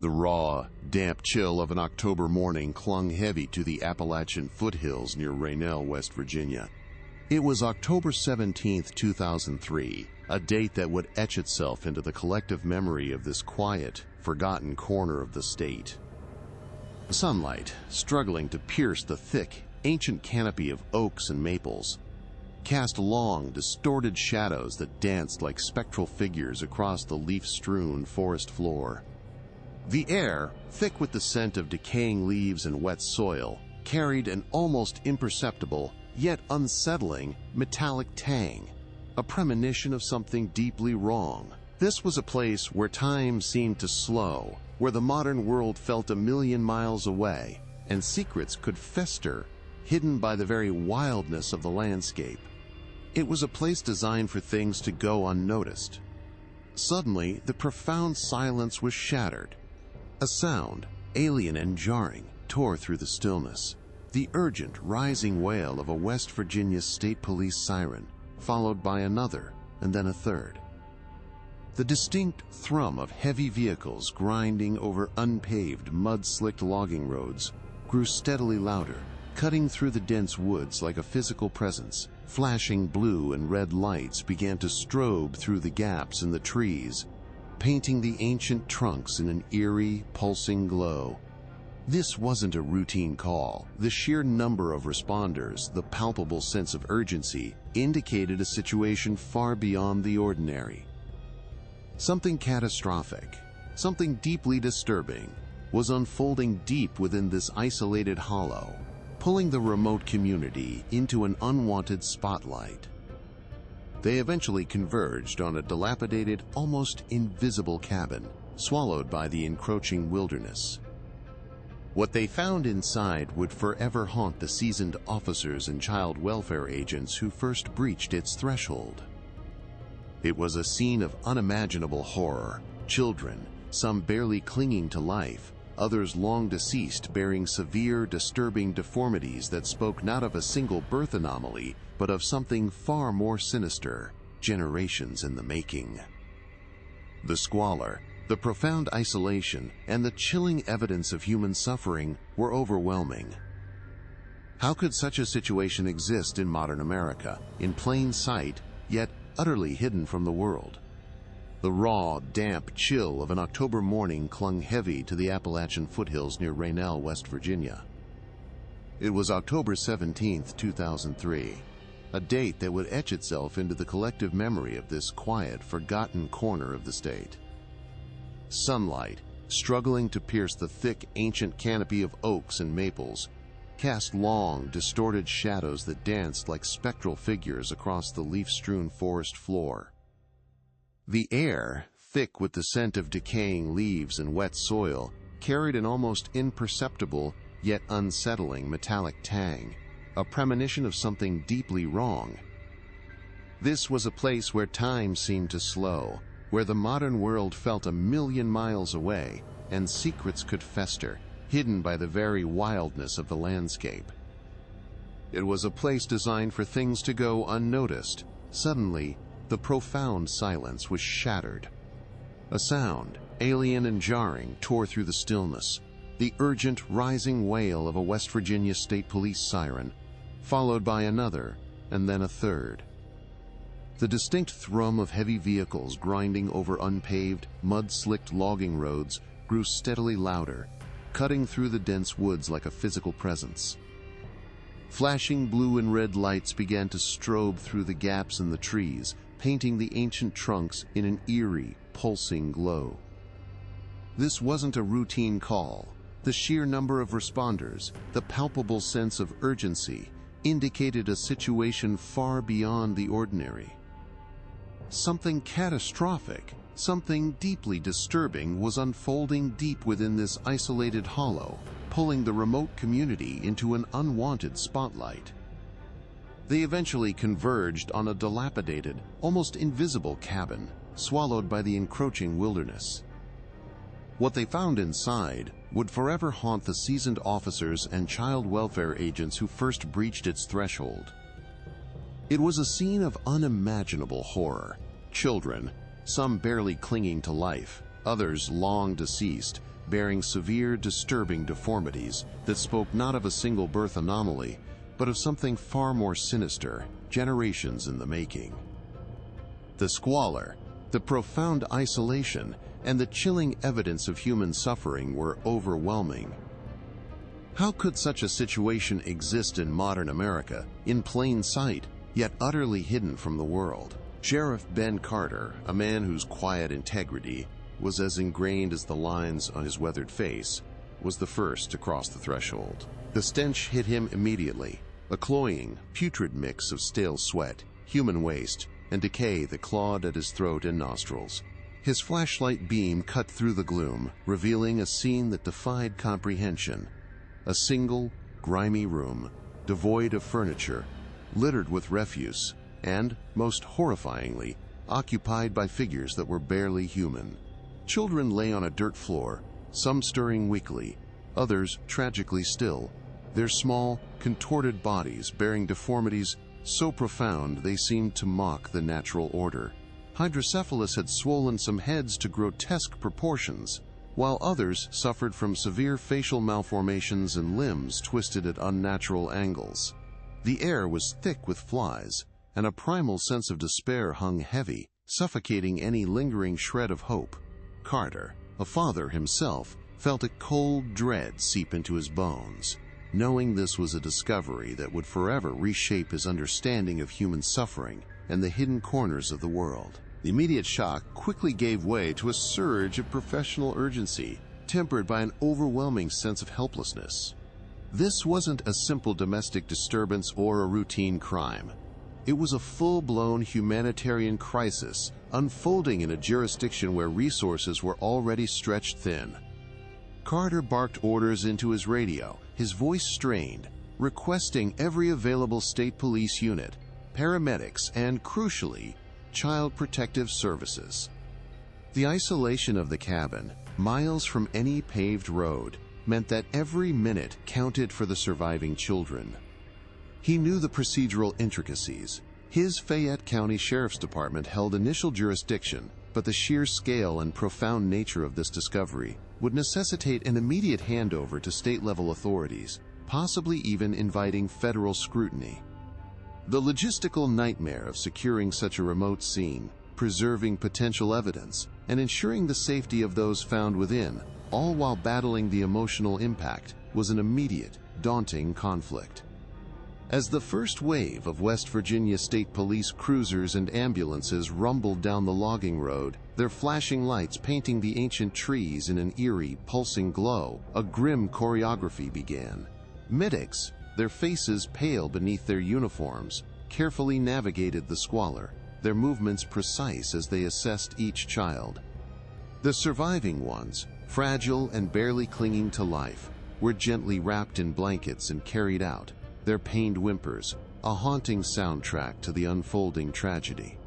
The raw, damp chill of an October morning clung heavy to the Appalachian foothills near Raynell, West Virginia. It was October 17, 2003, a date that would etch itself into the collective memory of this quiet, forgotten corner of the state. Sunlight, struggling to pierce the thick, ancient canopy of oaks and maples, cast long, distorted shadows that danced like spectral figures across the leaf-strewn forest floor. The air, thick with the scent of decaying leaves and wet soil, carried an almost imperceptible, yet unsettling, metallic tang, a premonition of something deeply wrong. This was a place where time seemed to slow, where the modern world felt a million miles away, and secrets could fester, hidden by the very wildness of the landscape. It was a place designed for things to go unnoticed. Suddenly, the profound silence was shattered. A sound, alien and jarring, tore through the stillness. The urgent, rising wail of a West Virginia State Police siren, followed by another, and then a third. The distinct thrum of heavy vehicles grinding over unpaved, mud-slicked logging roads grew steadily louder, cutting through the dense woods like a physical presence. Flashing blue and red lights began to strobe through the gaps in the trees, painting the ancient trunks in an eerie, pulsing glow. This wasn't a routine call. The sheer number of responders, the palpable sense of urgency, indicated a situation far beyond the ordinary. Something catastrophic, something deeply disturbing, was unfolding deep within this isolated hollow, pulling the remote community into an unwanted spotlight. They eventually converged on a dilapidated, almost invisible cabin, swallowed by the encroaching wilderness. What they found inside would forever haunt the seasoned officers and child welfare agents who first breached its threshold. It was a scene of unimaginable horror. Children, some barely clinging to life, others long deceased, bearing severe, disturbing deformities that spoke not of a single birth anomaly, but of something far more sinister, generations in the making. The squalor, the profound isolation, and the chilling evidence of human suffering were overwhelming. How could such a situation exist in modern America, in plain sight, yet utterly hidden from the world? The raw, damp chill of an October morning clung heavy to the Appalachian foothills near Raynell, West Virginia. It was October 17, 2003, a date that would etch itself into the collective memory of this quiet, forgotten corner of the state. Sunlight, struggling to pierce the thick, ancient canopy of oaks and maples, cast long, distorted shadows that danced like spectral figures across the leaf-strewn forest floor. The air, thick with the scent of decaying leaves and wet soil, carried an almost imperceptible, yet unsettling metallic tang, a premonition of something deeply wrong. This was a place where time seemed to slow, where the modern world felt a million miles away, and secrets could fester, hidden by the very wildness of the landscape. It was a place designed for things to go unnoticed. Suddenly, the profound silence was shattered. A sound, alien and jarring, tore through the stillness. The urgent, rising wail of a West Virginia State Police siren, followed by another, and then a third. The distinct thrum of heavy vehicles grinding over unpaved, mud-slicked logging roads grew steadily louder, cutting through the dense woods like a physical presence. Flashing blue and red lights began to strobe through the gaps in the trees, painting the ancient trunks in an eerie, pulsing glow. This wasn't a routine call. The sheer number of responders, the palpable sense of urgency, indicated a situation far beyond the ordinary. Something catastrophic, something deeply disturbing was unfolding deep within this isolated hollow, pulling the remote community into an unwanted spotlight. They eventually converged on a dilapidated, almost invisible cabin, swallowed by the encroaching wilderness. What they found inside would forever haunt the seasoned officers and child welfare agents who first breached its threshold. It was a scene of unimaginable horror. Children, some barely clinging to life, others long deceased, bearing severe, disturbing deformities that spoke not of a single birth anomaly, but of something far more sinister, generations in the making. The squalor, the profound isolation, and the chilling evidence of human suffering were overwhelming. How could such a situation exist in modern America, in plain sight, yet utterly hidden from the world? Sheriff Ben Carter, a man whose quiet integrity was as ingrained as the lines on his weathered face, was the first to cross the threshold. The stench hit him immediately, a cloying, putrid mix of stale sweat, human waste, and decay that clawed at his throat and nostrils. His flashlight beam cut through the gloom, revealing a scene that defied comprehension. A single, grimy room, devoid of furniture, littered with refuse, and, most horrifyingly, occupied by figures that were barely human. Children lay on a dirt floor, some stirring weakly, others tragically still, their small, contorted bodies bearing deformities so profound they seemed to mock the natural order. Hydrocephalus had swollen some heads to grotesque proportions, while others suffered from severe facial malformations and limbs twisted at unnatural angles. The air was thick with flies, and a primal sense of despair hung heavy, suffocating any lingering shred of hope. Carter, a father himself, felt a cold dread seep into his bones, knowing this was a discovery that would forever reshape his understanding of human suffering and the hidden corners of the world. The immediate shock quickly gave way to a surge of professional urgency, tempered by an overwhelming sense of helplessness. This wasn't a simple domestic disturbance or a routine crime. It was a full-blown humanitarian crisis unfolding in a jurisdiction where resources were already stretched thin. Carter barked orders into his radio, his voice strained, requesting every available state police unit, paramedics, and, crucially, child protective services. The isolation of the cabin, miles from any paved road, meant that every minute counted for the surviving children. He knew the procedural intricacies. His Fayette County Sheriff's Department held initial jurisdiction, but the sheer scale and profound nature of this discovery would necessitate an immediate handover to state-level authorities, possibly even inviting federal scrutiny. The logistical nightmare of securing such a remote scene, preserving potential evidence, and ensuring the safety of those found within, all while battling the emotional impact, was an immediate, daunting conflict. As the first wave of West Virginia State Police cruisers and ambulances rumbled down the logging road, their flashing lights painting the ancient trees in an eerie, pulsing glow, a grim choreography began. Medics, their faces pale beneath their uniforms, carefully navigated the squalor, their movements precise as they assessed each child. The surviving ones, fragile and barely clinging to life, were gently wrapped in blankets and carried out, their pained whimpers, a haunting soundtrack to the unfolding tragedy.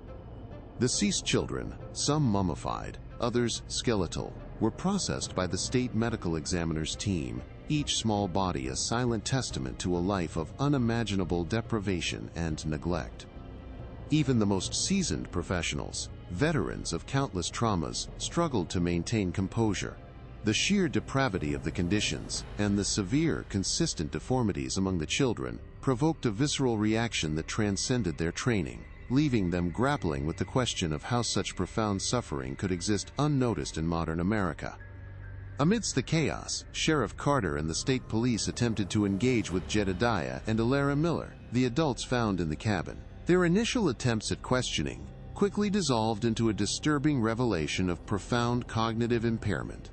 The deceased children, some mummified, others skeletal, were processed by the state medical examiner's team, each small body a silent testament to a life of unimaginable deprivation and neglect. Even the most seasoned professionals, veterans of countless traumas, struggled to maintain composure. The sheer depravity of the conditions and the severe, consistent deformities among the children provoked a visceral reaction that transcended their training, leaving them grappling with the question of how such profound suffering could exist unnoticed in modern America. Amidst the chaos, Sheriff Carter and the state police attempted to engage with Jedediah and Alara Miller, the adults found in the cabin. Their initial attempts at questioning quickly dissolved into a disturbing revelation of profound cognitive impairment.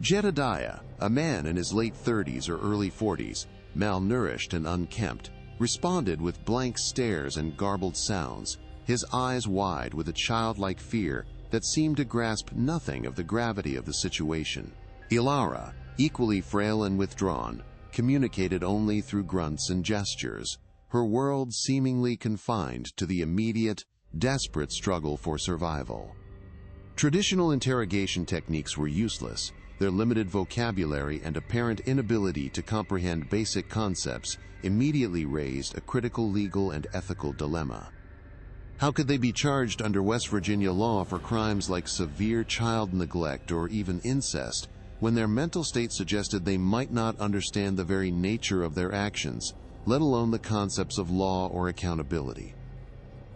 Jedediah, a man in his late 30s or early 40s, malnourished and unkempt, responded with blank stares and garbled sounds, his eyes wide with a childlike fear that seemed to grasp nothing of the gravity of the situation. Alara, equally frail and withdrawn, communicated only through grunts and gestures, her world seemingly confined to the immediate, desperate struggle for survival. Traditional interrogation techniques were useless. Their limited vocabulary and apparent inability to comprehend basic concepts immediately raised a critical legal and ethical dilemma. How could they be charged under West Virginia law for crimes like severe child neglect or even incest, when their mental state suggested they might not understand the very nature of their actions, let alone the concepts of law or accountability.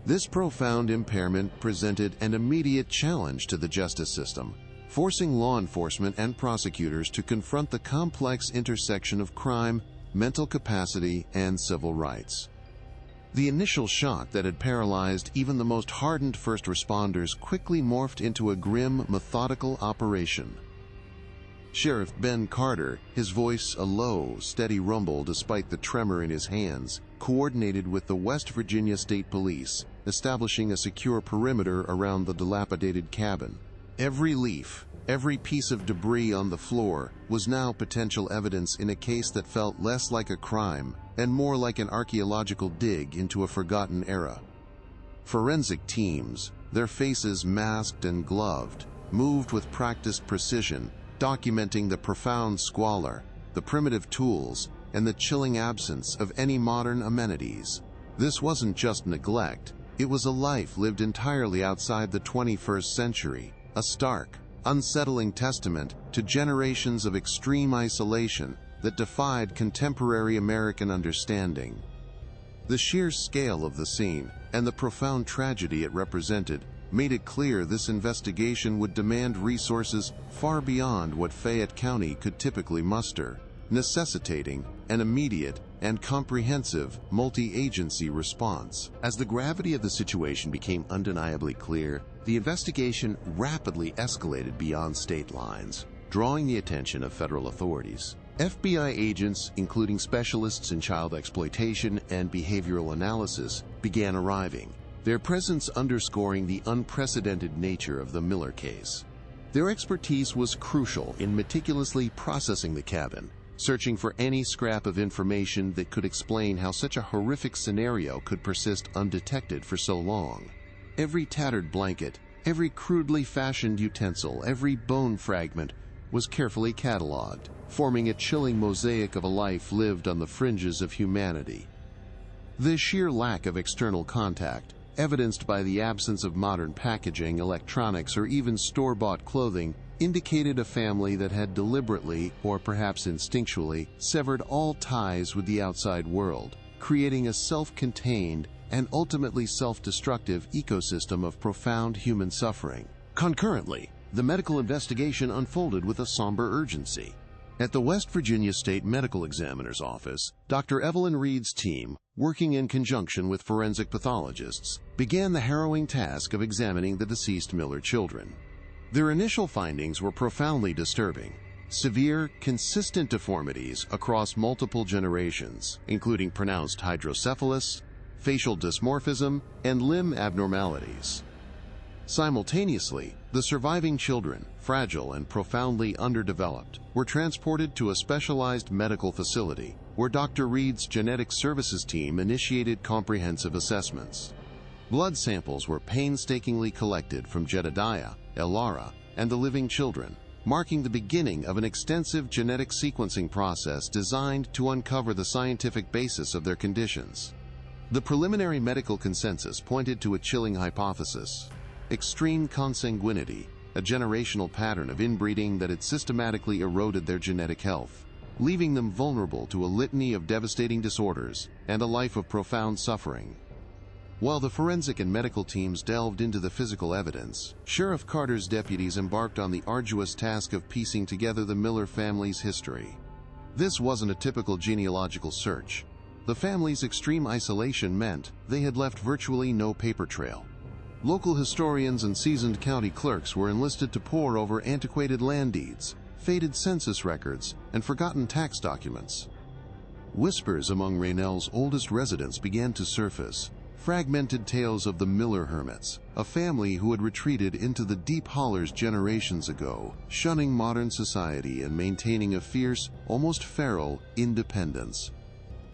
This profound impairment presented an immediate challenge to the justice system, forcing law enforcement and prosecutors to confront the complex intersection of crime, mental capacity, and civil rights. The initial shock that had paralyzed even the most hardened first responders quickly morphed into a grim, methodical operation. Sheriff Ben Carter, his voice a low, steady rumble despite the tremor in his hands, coordinated with the West Virginia State Police, establishing a secure perimeter around the dilapidated cabin. Every leaf, every piece of debris on the floor was now potential evidence in a case that felt less like a crime and more like an archaeological dig into a forgotten era. Forensic teams, their faces masked and gloved, moved with practiced precision, documenting the profound squalor, the primitive tools, and the chilling absence of any modern amenities. This wasn't just neglect, it was a life lived entirely outside the 21st century, a stark, unsettling testament to generations of extreme isolation that defied contemporary American understanding. The sheer scale of the scene and the profound tragedy it represented made it clear this investigation would demand resources far beyond what Fayette County could typically muster, necessitating an immediate and comprehensive multi-agency response. As the gravity of the situation became undeniably clear, the investigation rapidly escalated beyond state lines, drawing the attention of federal authorities. FBI agents, including specialists in child exploitation and behavioral analysis, began arriving, their presence underscoring the unprecedented nature of the Miller case. Their expertise was crucial in meticulously processing the cabin, searching for any scrap of information that could explain how such a horrific scenario could persist undetected for so long. Every tattered blanket, every crudely fashioned utensil, every bone fragment was carefully cataloged, forming a chilling mosaic of a life lived on the fringes of humanity. The sheer lack of external contact, evidenced by the absence of modern packaging, electronics, or even store-bought clothing, indicated a family that had deliberately, or perhaps instinctually, severed all ties with the outside world, creating a self-contained and ultimately self-destructive ecosystem of profound human suffering. Concurrently, the medical investigation unfolded with a somber urgency. At the West Virginia State Medical Examiner's Office, Dr. Evelyn Reed's team, working in conjunction with forensic pathologists, began the harrowing task of examining the deceased Miller children. Their initial findings were profoundly disturbing. Severe, consistent deformities across multiple generations, including pronounced hydrocephalus, facial dysmorphism, and limb abnormalities. Simultaneously, the surviving children, fragile and profoundly underdeveloped, were transported to a specialized medical facility where Dr. Reed's genetic services team initiated comprehensive assessments. Blood samples were painstakingly collected from Jedediah, Elara, and the living children, marking the beginning of an extensive genetic sequencing process designed to uncover the scientific basis of their conditions. The preliminary medical consensus pointed to a chilling hypothesis: extreme consanguinity, a generational pattern of inbreeding that had systematically eroded their genetic health, leaving them vulnerable to a litany of devastating disorders and a life of profound suffering. While the forensic and medical teams delved into the physical evidence, Sheriff Carter's deputies embarked on the arduous task of piecing together the Miller family's history. This wasn't a typical genealogical search. The family's extreme isolation meant they had left virtually no paper trail. Local historians and seasoned county clerks were enlisted to pore over antiquated land deeds, faded census records, and forgotten tax documents. Whispers among Raynell's oldest residents began to surface, fragmented tales of the Miller hermits, a family who had retreated into the deep hollers generations ago, shunning modern society and maintaining a fierce, almost feral, independence.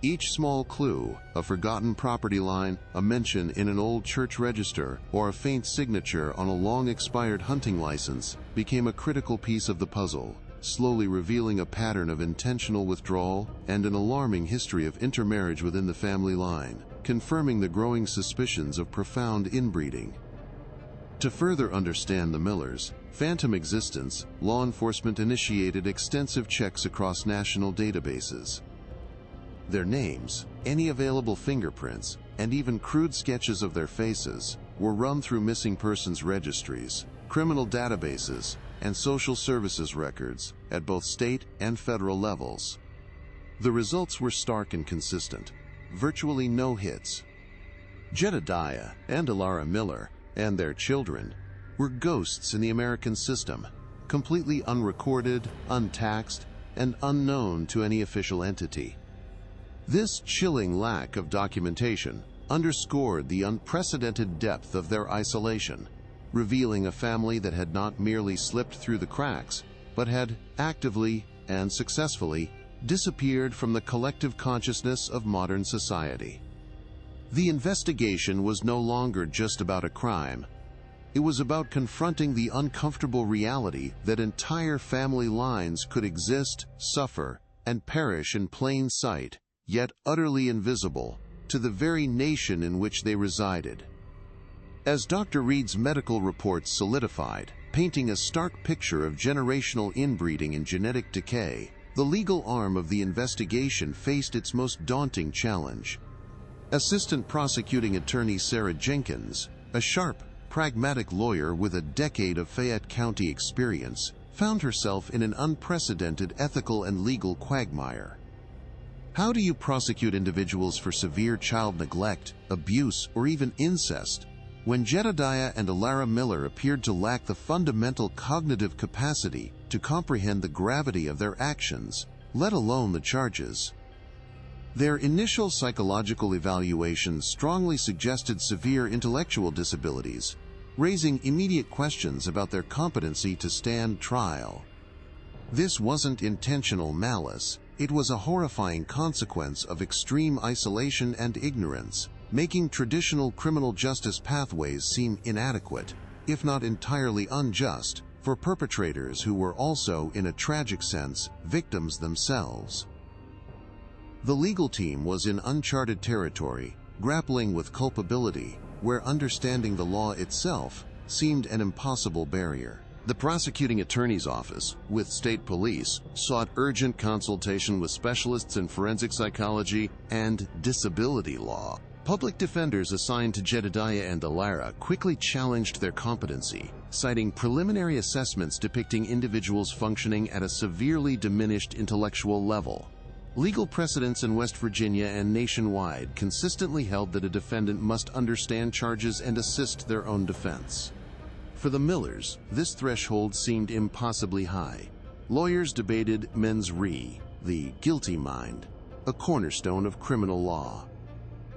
Each small clue, a forgotten property line, a mention in an old church register, or a faint signature on a long-expired hunting license, became a critical piece of the puzzle, slowly revealing a pattern of intentional withdrawal and an alarming history of intermarriage within the family line, confirming the growing suspicions of profound inbreeding. To further understand the Millers, phantom existence, law enforcement initiated extensive checks across national databases. Their names, any available fingerprints, and even crude sketches of their faces were run through missing persons registries, criminal databases, and social services records at both state and federal levels. The results were stark and consistent. Virtually no hits. Jedediah and Ilara Miller and their children were ghosts in the American system, completely unrecorded, untaxed, and unknown to any official entity. This chilling lack of documentation underscored the unprecedented depth of their isolation, revealing a family that had not merely slipped through the cracks, but had actively and successfully disappeared from the collective consciousness of modern society. The investigation was no longer just about a crime. It was about confronting the uncomfortable reality that entire family lines could exist, suffer, and perish in plain sight, yet utterly invisible to the very nation in which they resided. As Dr. Reed's medical reports solidified, painting a stark picture of generational inbreeding and genetic decay, the legal arm of the investigation faced its most daunting challenge. Assistant Prosecuting Attorney Sarah Jenkins, a sharp, pragmatic lawyer with a decade of Fayette County experience, found herself in an unprecedented ethical and legal quagmire. How do you prosecute individuals for severe child neglect, abuse, or even incest, when Jedediah and Ilara Miller appeared to lack the fundamental cognitive capacity to comprehend the gravity of their actions, let alone the charges? Their initial psychological evaluations strongly suggested severe intellectual disabilities, raising immediate questions about their competency to stand trial. This wasn't intentional malice, it was a horrifying consequence of extreme isolation and ignorance, making traditional criminal justice pathways seem inadequate, if not entirely unjust, for perpetrators who were also, in a tragic sense, victims themselves. The legal team was in uncharted territory, grappling with culpability, where understanding the law itself seemed an impossible barrier. The prosecuting attorney's office, with state police, sought urgent consultation with specialists in forensic psychology and disability law. Public defenders assigned to Jedediah and Ilara quickly challenged their competency, citing preliminary assessments depicting individuals functioning at a severely diminished intellectual level. Legal precedents in West Virginia and nationwide consistently held that a defendant must understand charges and assist their own defense. For the Millers, this threshold seemed impossibly high. Lawyers debated mens rea, the guilty mind, a cornerstone of criminal law.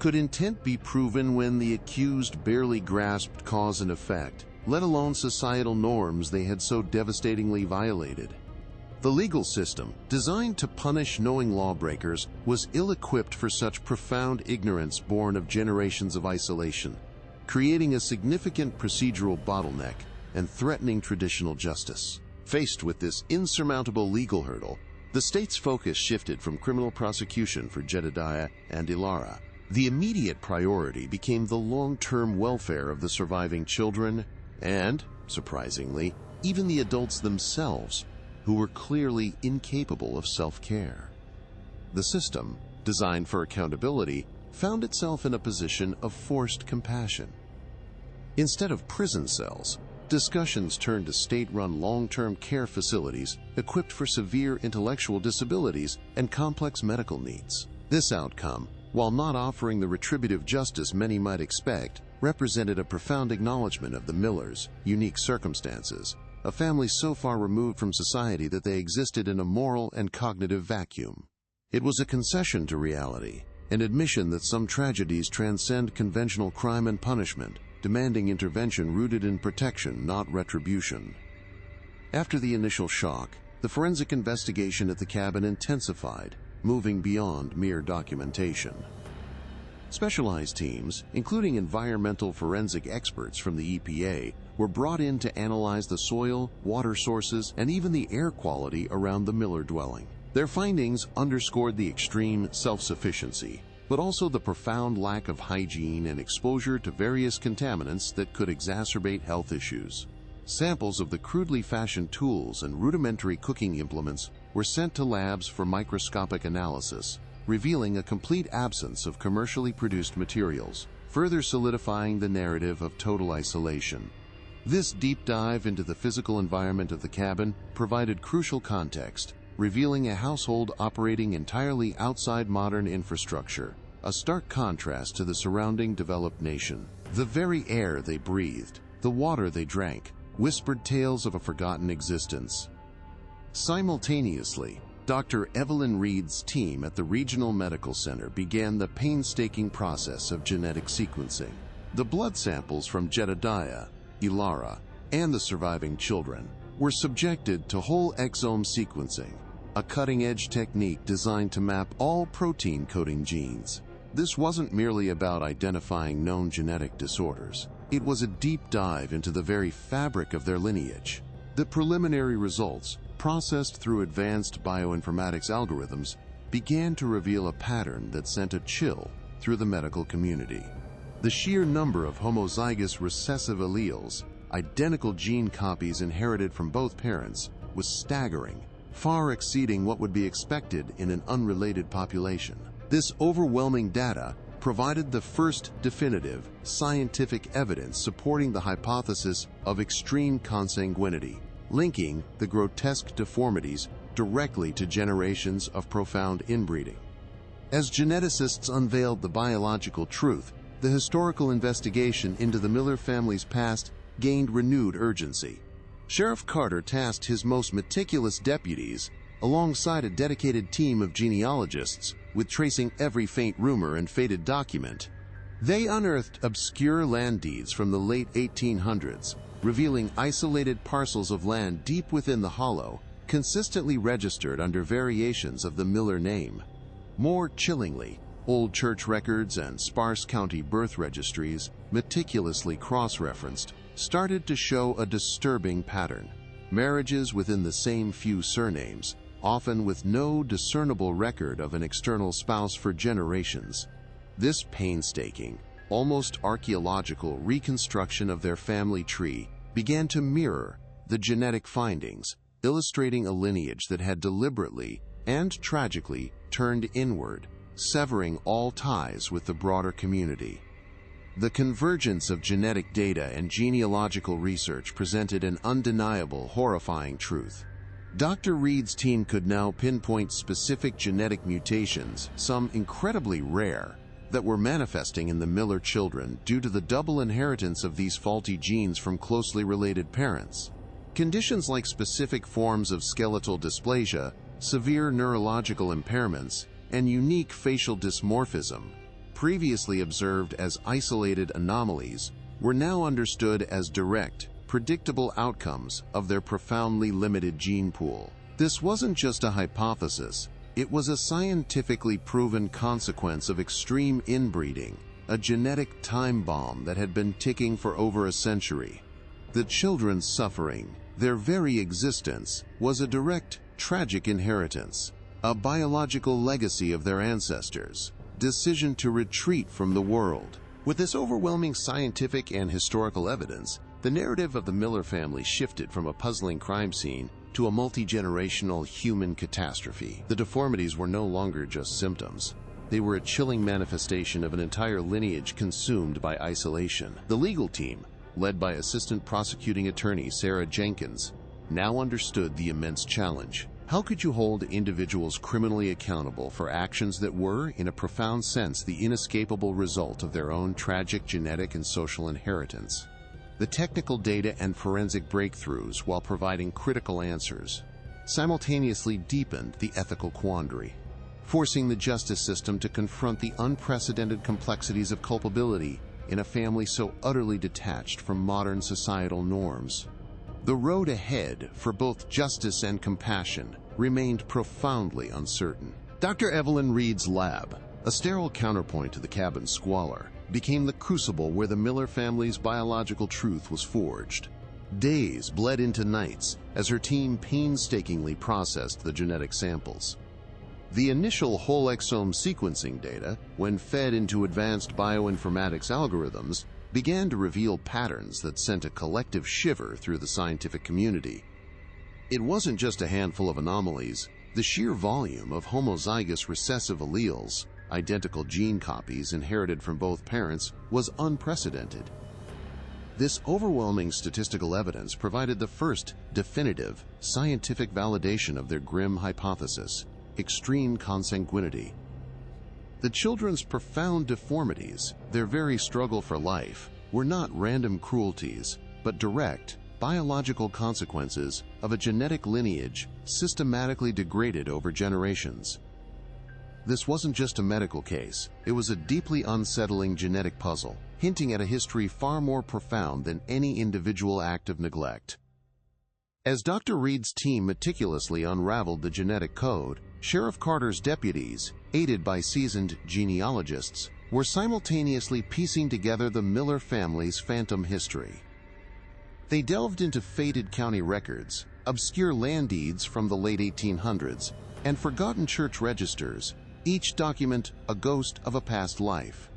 Could intent be proven when the accused barely grasped cause and effect, let alone societal norms they had so devastatingly violated? The legal system, designed to punish knowing lawbreakers, was ill-equipped for such profound ignorance born of generations of isolation, creating a significant procedural bottleneck and threatening traditional justice. Faced with this insurmountable legal hurdle, the state's focus shifted from criminal prosecution for Jedediah and Ilara. The immediate priority became the long-term welfare of the surviving children and, surprisingly, even the adults themselves, who were clearly incapable of self-care. The system, designed for accountability, found itself in a position of forced compassion. Instead of prison cells, discussions turned to state-run long-term care facilities equipped for severe intellectual disabilities and complex medical needs. This outcome, while not offering the retributive justice many might expect, represented a profound acknowledgement of the Millers' unique circumstances, a family so far removed from society that they existed in a moral and cognitive vacuum. It was a concession to reality, an admission that some tragedies transcend conventional crime and punishment, demanding intervention rooted in protection, not retribution. After the initial shock, the forensic investigation at the cabin intensified, moving beyond mere documentation. Specialized teams, including environmental forensic experts from the EPA, were brought in to analyze the soil, water sources, and even the air quality around the Miller dwelling. Their findings underscored the extreme self-sufficiency, but also the profound lack of hygiene and exposure to various contaminants that could exacerbate health issues. Samples of the crudely fashioned tools and rudimentary cooking implements were sent to labs for microscopic analysis, revealing a complete absence of commercially produced materials, further solidifying the narrative of total isolation. This deep dive into the physical environment of the cabin provided crucial context, revealing a household operating entirely outside modern infrastructure, a stark contrast to the surrounding developed nation. The very air they breathed, the water they drank, whispered tales of a forgotten existence. Simultaneously, Dr. Evelyn Reed's team at the Regional Medical Center began the painstaking process of genetic sequencing. The blood samples from Jedediah, Ilara, and the surviving children were subjected to whole exome sequencing, a cutting-edge technique designed to map all protein-coding genes. This wasn't merely about identifying known genetic disorders. It was a deep dive into the very fabric of their lineage. The preliminary results, processed through advanced bioinformatics algorithms, began to reveal a pattern that sent a chill through the medical community. The sheer number of homozygous recessive alleles, identical gene copies inherited from both parents, was staggering, far exceeding what would be expected in an unrelated population. This overwhelming data provided the first definitive scientific evidence supporting the hypothesis of extreme consanguinity, linking the grotesque deformities directly to generations of profound inbreeding. As geneticists unveiled the biological truth, the historical investigation into the Miller family's past gained renewed urgency. Sheriff Carter tasked his most meticulous deputies, alongside a dedicated team of genealogists, with tracing every faint rumor and faded document. They unearthed obscure land deeds from the late 1800s, revealing isolated parcels of land deep within the hollow, consistently registered under variations of the Miller name. More chillingly, old church records and sparse county birth registries, meticulously cross-referenced, started to show a disturbing pattern. Marriages within the same few surnames, often with no discernible record of an external spouse for generations. This painstaking, almost archaeological reconstruction of their family tree began to mirror the genetic findings, illustrating a lineage that had deliberately and tragically turned inward, severing all ties with the broader community. The convergence of genetic data and genealogical research presented an undeniable, horrifying truth. Dr. Reed's team could now pinpoint specific genetic mutations, some incredibly rare, that were manifesting in the Miller children due to the double inheritance of these faulty genes from closely related parents. Conditions like specific forms of skeletal dysplasia, severe neurological impairments, and unique facial dysmorphism, previously observed as isolated anomalies, were now understood as direct, predictable outcomes of their profoundly limited gene pool. This wasn't just a hypothesis, it was a scientifically proven consequence of extreme inbreeding, a genetic time bomb that had been ticking for over a century. The children's suffering, their very existence, was a direct, tragic inheritance, a biological legacy of their ancestors' decision to retreat from the world. With this overwhelming scientific and historical evidence, the narrative of the Miller family shifted from a puzzling crime scene to a multi-generational human catastrophe. The deformities were no longer just symptoms. They were a chilling manifestation of an entire lineage consumed by isolation. The legal team, led by Assistant Prosecuting Attorney Sarah Jenkins, now understood the immense challenge. How could you hold individuals criminally accountable for actions that were, in a profound sense, the inescapable result of their own tragic genetic and social inheritance? The technical data and forensic breakthroughs, while providing critical answers, simultaneously deepened the ethical quandary, forcing the justice system to confront the unprecedented complexities of culpability in a family so utterly detached from modern societal norms. The road ahead for both justice and compassion remained profoundly uncertain. Dr. Evelyn Reed's lab, a sterile counterpoint to the cabin's squalor, became the crucible where the Miller family's biological truth was forged. Days bled into nights as her team painstakingly processed the genetic samples. The initial whole exome sequencing data, when fed into advanced bioinformatics algorithms, began to reveal patterns that sent a collective shiver through the scientific community. It wasn't just a handful of anomalies. The sheer volume of homozygous recessive alleles, identical gene copies inherited from both parents, was unprecedented. This overwhelming statistical evidence provided the first definitive scientific validation of their grim hypothesis: extreme consanguinity. The children's profound deformities, their very struggle for life, were not random cruelties, but direct, biological consequences of a genetic lineage systematically degraded over generations. This wasn't just a medical case, it was a deeply unsettling genetic puzzle, hinting at a history far more profound than any individual act of neglect. As Dr. Reed's team meticulously unraveled the genetic code, Sheriff Carter's deputies, aided by seasoned genealogists, were simultaneously piecing together the Miller family's phantom history. They delved into faded county records, obscure land deeds from the late 1800s, and forgotten church registers, each document a ghost of a past life.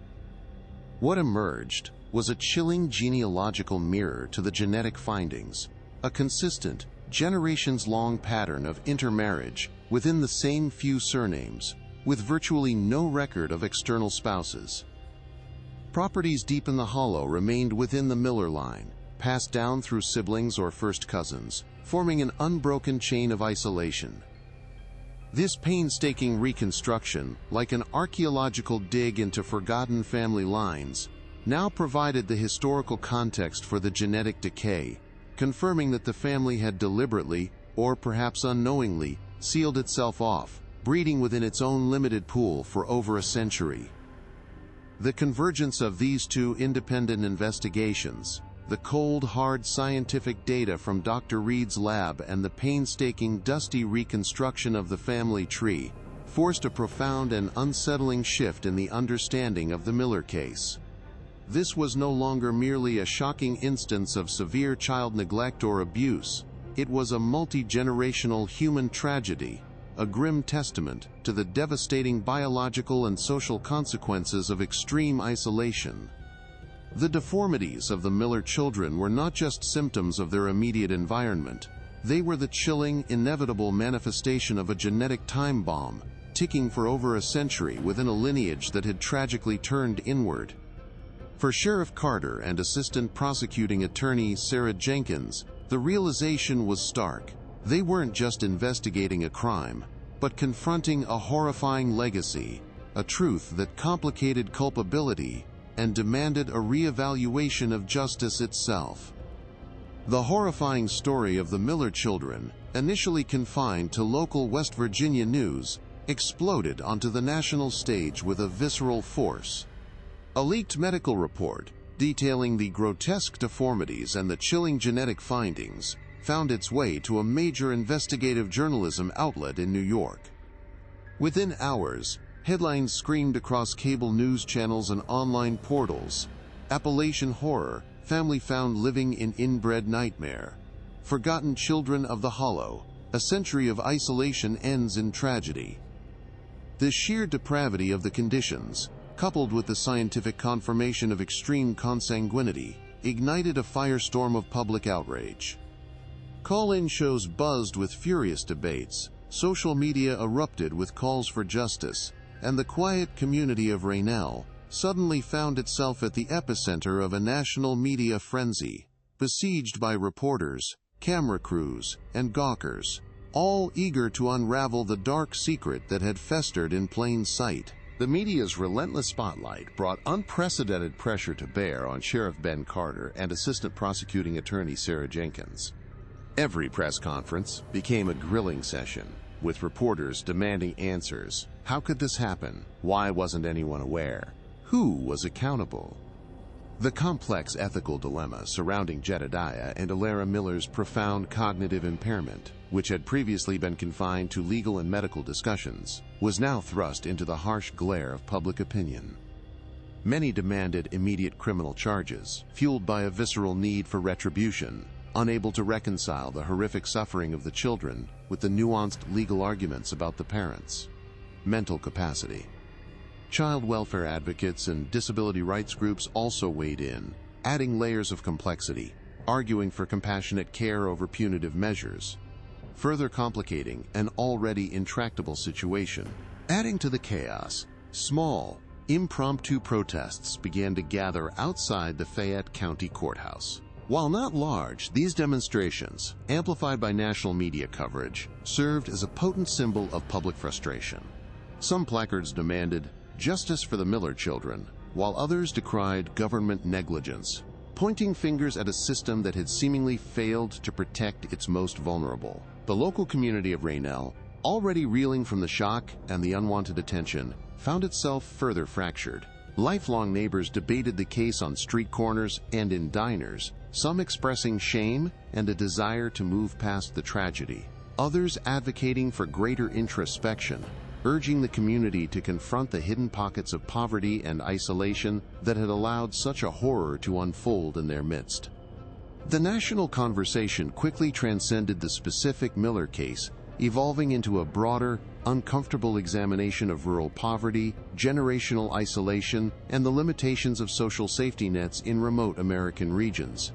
What emerged was a chilling genealogical mirror to the genetic findings, a consistent, generations-long pattern of intermarriage within the same few surnames, with virtually no record of external spouses. Properties deep in the hollow remained within the Miller line, passed down through siblings or first cousins, forming an unbroken chain of isolation. This painstaking reconstruction, like an archaeological dig into forgotten family lines, now provided the historical context for the genetic decay, confirming that the family had deliberately, or perhaps unknowingly, sealed itself off, breeding within its own limited pool for over a century. The convergence of these two independent investigations, the cold, hard scientific data from Dr. Reed's lab and the painstaking, dusty reconstruction of the family tree, forced a profound and unsettling shift in the understanding of the Miller case. This was no longer merely a shocking instance of severe child neglect or abuse. It was a multi-generational human tragedy, a grim testament to the devastating biological and social consequences of extreme isolation. The deformities of the Miller children were not just symptoms of their immediate environment. They were the chilling, inevitable manifestation of a genetic time bomb, ticking for over a century within a lineage that had tragically turned inward. For Sheriff Carter and Assistant Prosecuting Attorney Sarah Jenkins, the realization was stark. They weren't just investigating a crime, but confronting a horrifying legacy, a truth that complicated culpability and demanded a re-evaluation of justice itself. The horrifying story of the Miller children, initially confined to local West Virginia news, exploded onto the national stage with a visceral force. A leaked medical report, detailing the grotesque deformities and the chilling genetic findings, found its way to a major investigative journalism outlet in New York. Within hours, headlines screamed across cable news channels and online portals: Appalachian horror, family found living in inbred nightmare. Forgotten children of the hollow, a century of isolation ends in tragedy. The sheer depravity of the conditions, coupled with the scientific confirmation of extreme consanguinity, ignited a firestorm of public outrage. Call-in shows buzzed with furious debates, social media erupted with calls for justice, and the quiet community of Raynell suddenly found itself at the epicenter of a national media frenzy, besieged by reporters, camera crews, and gawkers, all eager to unravel the dark secret that had festered in plain sight. The media's relentless spotlight brought unprecedented pressure to bear on Sheriff Ben Carter and Assistant Prosecuting Attorney Sarah Jenkins. Every press conference became a grilling session, with reporters demanding answers. How could this happen? Why wasn't anyone aware? Who was accountable? The complex ethical dilemma surrounding Jedediah and Alara Miller's profound cognitive impairment, which had previously been confined to legal and medical discussions, was now thrust into the harsh glare of public opinion. Many demanded immediate criminal charges, fueled by a visceral need for retribution, unable to reconcile the horrific suffering of the children with the nuanced legal arguments about the parents' mental capacity. Child welfare advocates and disability rights groups also weighed in, adding layers of complexity, arguing for compassionate care over punitive measures, further complicating an already intractable situation. Adding to the chaos, small, impromptu protests began to gather outside the Fayette County Courthouse. While not large, these demonstrations, amplified by national media coverage, served as a potent symbol of public frustration. Some placards demanded justice for the Miller children, while others decried government negligence, pointing fingers at a system that had seemingly failed to protect its most vulnerable. The local community of Raynell, already reeling from the shock and the unwanted attention, found itself further fractured. Lifelong neighbors debated the case on street corners and in diners, some expressing shame and a desire to move past the tragedy, others advocating for greater introspection, urging the community to confront the hidden pockets of poverty and isolation that had allowed such a horror to unfold in their midst. The national conversation quickly transcended the specific Miller case, evolving into a broader, uncomfortable examination of rural poverty, generational isolation, and the limitations of social safety nets in remote American regions.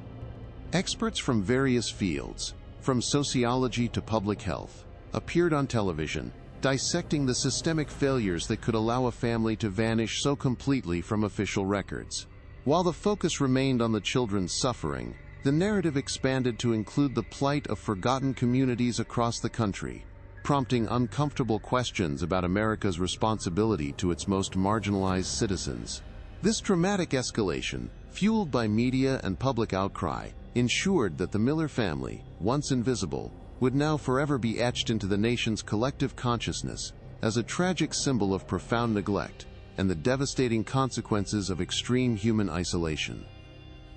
Experts from various fields, from sociology to public health, appeared on television, dissecting the systemic failures that could allow a family to vanish so completely from official records. While the focus remained on the children's suffering, the narrative expanded to include the plight of forgotten communities across the country, prompting uncomfortable questions about America's responsibility to its most marginalized citizens. This dramatic escalation, fueled by media and public outcry, ensured that the Miller family, once invisible, would now forever be etched into the nation's collective consciousness as a tragic symbol of profound neglect and the devastating consequences of extreme human isolation.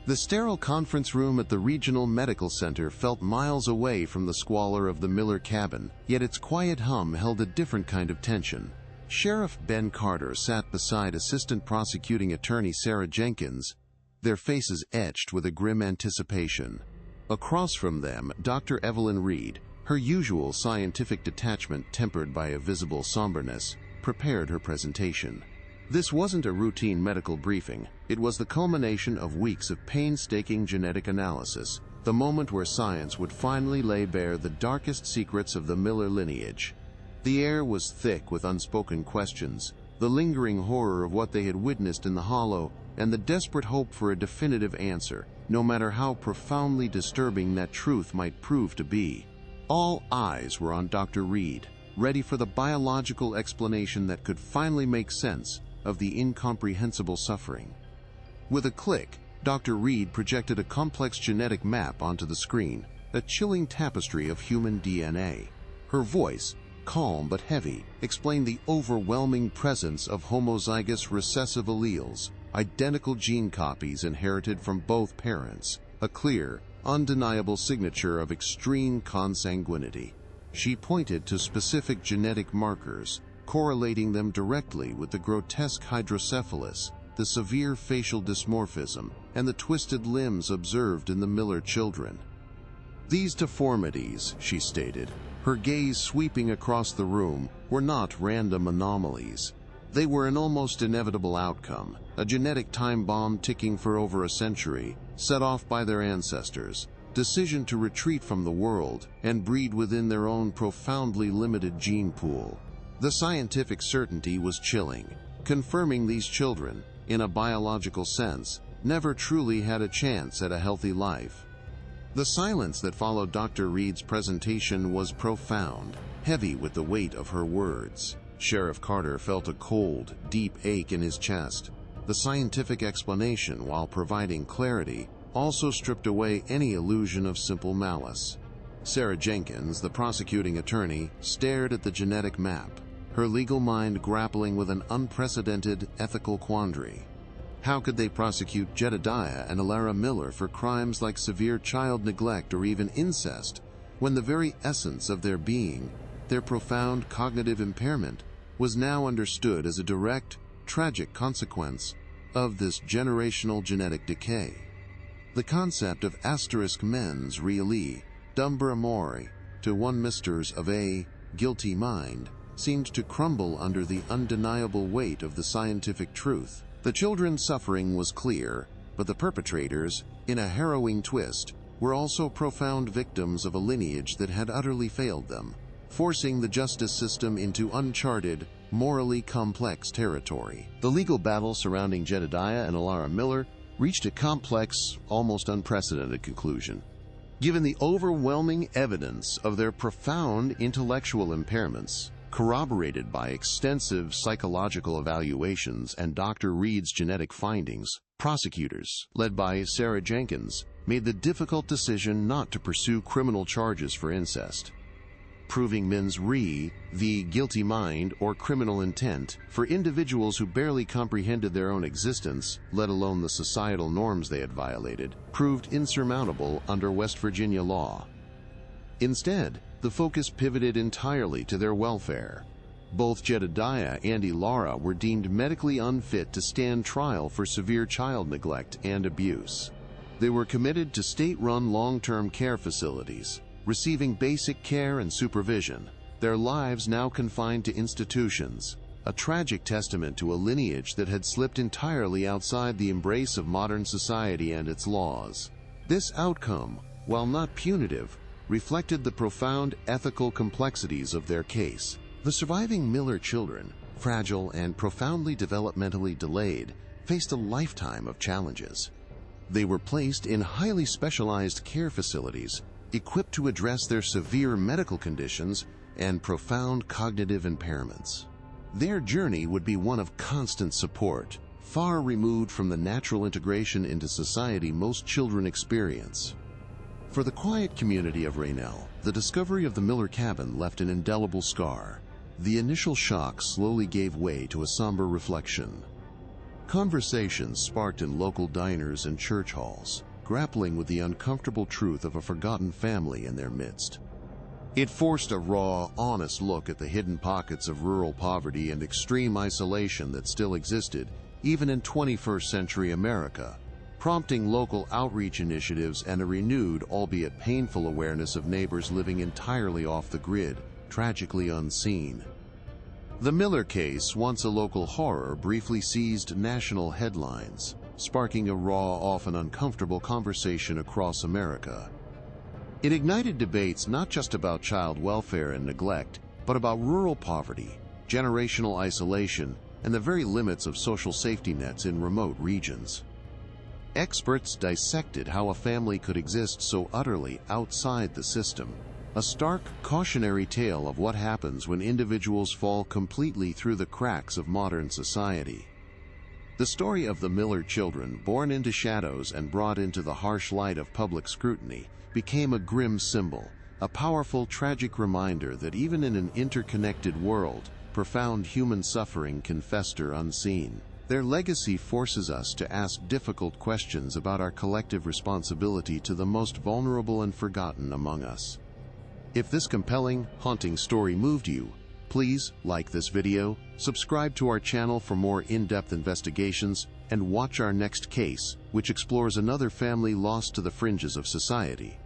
The sterile conference room at the regional medical center felt miles away from the squalor of the Miller cabin, yet its quiet hum held a different kind of tension. Sheriff Ben Carter sat beside Assistant Prosecuting Attorney Sarah Jenkins, their faces etched with a grim anticipation. Across from them, Dr. Evelyn Reed, her usual scientific detachment tempered by a visible somberness, prepared her presentation. This wasn't a routine medical briefing. It was the culmination of weeks of painstaking genetic analysis, the moment where science would finally lay bare the darkest secrets of the Miller lineage. The air was thick with unspoken questions, the lingering horror of what they had witnessed in the hollow, and the desperate hope for a definitive answer, no matter how profoundly disturbing that truth might prove to be. All eyes were on Dr. Reed, ready for the biological explanation that could finally make sense of the incomprehensible suffering. With a click, Dr. Reed projected a complex genetic map onto the screen, a chilling tapestry of human DNA. Her voice, calm but heavy, explained the overwhelming presence of homozygous recessive alleles, identical gene copies inherited from both parents, a clear, undeniable signature of extreme consanguinity. She pointed to specific genetic markers, correlating them directly with the grotesque hydrocephalus, the severe facial dysmorphism, and the twisted limbs observed in the Miller children. These deformities, she stated, her gaze sweeping across the room, were not random anomalies. They were an almost inevitable outcome, a genetic time bomb ticking for over a century, set off by their ancestors' decision to retreat from the world and breed within their own profoundly limited gene pool. The scientific certainty was chilling, confirming these children, in a biological sense, never truly had a chance at a healthy life. The silence that followed Dr. Reed's presentation was profound, heavy with the weight of her words. Sheriff Carter felt a cold, deep ache in his chest. The scientific explanation, while providing clarity, also stripped away any illusion of simple malice. Sarah Jenkins, the prosecuting attorney, stared at the genetic map, her legal mind grappling with an unprecedented ethical quandary. How could they prosecute Jedediah and Alara Miller for crimes like severe child neglect or even incest, when the very essence of their being, their profound cognitive impairment, was now understood as a direct, tragic consequence of this generational genetic decay? The concept of asterisk mens rea dumber amori, to one misters of a guilty mind, seemed to crumble under the undeniable weight of the scientific truth. The children's suffering was clear, but the perpetrators, in a harrowing twist, were also profound victims of a lineage that had utterly failed them, forcing the justice system into uncharted, morally complex territory. The legal battle surrounding Jedediah and Alara Miller reached a complex, almost unprecedented conclusion. Given the overwhelming evidence of their profound intellectual impairments, corroborated by extensive psychological evaluations and Dr. Reed's genetic findings, prosecutors, led by Sarah Jenkins, made the difficult decision not to pursue criminal charges for incest, proving mens rea, the guilty mind or criminal intent, for individuals who barely comprehended their own existence, let alone the societal norms they had violated, proved insurmountable under West Virginia law. Instead, the focus pivoted entirely to their welfare. Both Jedediah and Alara were deemed medically unfit to stand trial for severe child neglect and abuse. They were committed to state-run long-term care facilities, receiving basic care and supervision, their lives now confined to institutions, a tragic testament to a lineage that had slipped entirely outside the embrace of modern society and its laws. This outcome, while not punitive, reflected the profound ethical complexities of their case. The surviving Miller children, fragile and profoundly developmentally delayed, faced a lifetime of challenges. They were placed in highly specialized care facilities, equipped to address their severe medical conditions and profound cognitive impairments. Their journey would be one of constant support, far removed from the natural integration into society most children experience. For the quiet community of Raynell, the discovery of the Miller cabin left an indelible scar. The initial shock slowly gave way to a somber reflection. Conversations sparked in local diners and church halls, grappling with the uncomfortable truth of a forgotten family in their midst. It forced a raw, honest look at the hidden pockets of rural poverty and extreme isolation that still existed, even in 21st century America, prompting local outreach initiatives and a renewed, albeit painful, awareness of neighbors living entirely off the grid, tragically unseen. The Miller case, once a local horror, briefly seized national headlines, sparking a raw, often uncomfortable conversation across America. It ignited debates not just about child welfare and neglect, but about rural poverty, generational isolation, and the very limits of social safety nets in remote regions. Experts dissected how a family could exist so utterly outside the system, a stark, cautionary tale of what happens when individuals fall completely through the cracks of modern society. The story of the Miller children, born into shadows and brought into the harsh light of public scrutiny, became a grim symbol, a powerful, tragic reminder that even in an interconnected world, profound human suffering can fester unseen. Their legacy forces us to ask difficult questions about our collective responsibility to the most vulnerable and forgotten among us. If this compelling, haunting story moved you, please like this video, subscribe to our channel for more in-depth investigations, and watch our next case, which explores another family lost to the fringes of society.